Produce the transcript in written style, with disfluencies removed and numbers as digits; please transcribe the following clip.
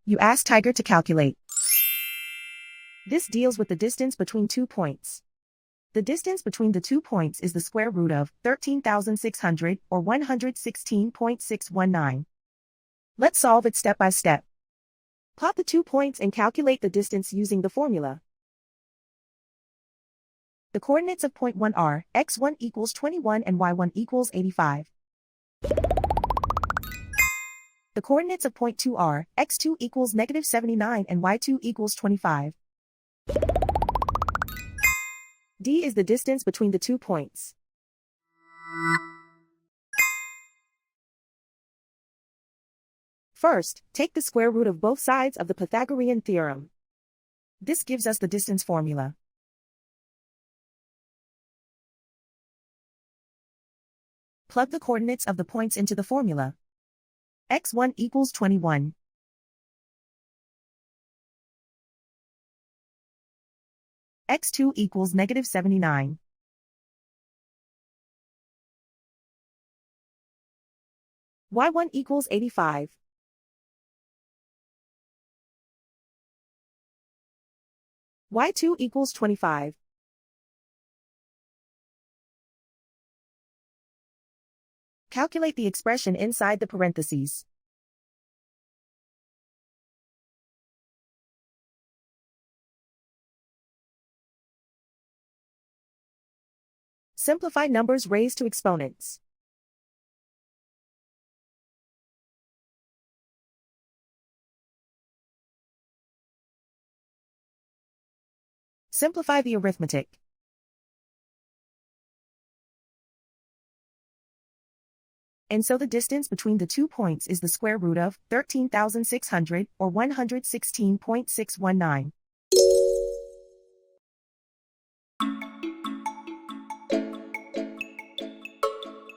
You ask Tiger to calculate. This deals with the distance between 2 points. The distance between the 2 points is the square root of 13,600 or 116.619. Let's solve it step by step. Plot the 2 points and calculate the distance using the formula. The coordinates of point 1 are x1 equals 21 and y1 equals 85. The coordinates of point 2 are x2 equals negative 79 and y2 equals 25. D is the distance between the 2 points. First, take the square root of both sides of the Pythagorean theorem. This gives us the distance formula. Plug the coordinates of the points into the formula. x1 equals 21. x2 equals negative 79. y1 equals 85. y2 equals 25. Calculate the expression inside the parentheses. Simplify numbers raised to exponents. Simplify the arithmetic. And so the distance between the 2 points is the square root of 13,600 or 116.619.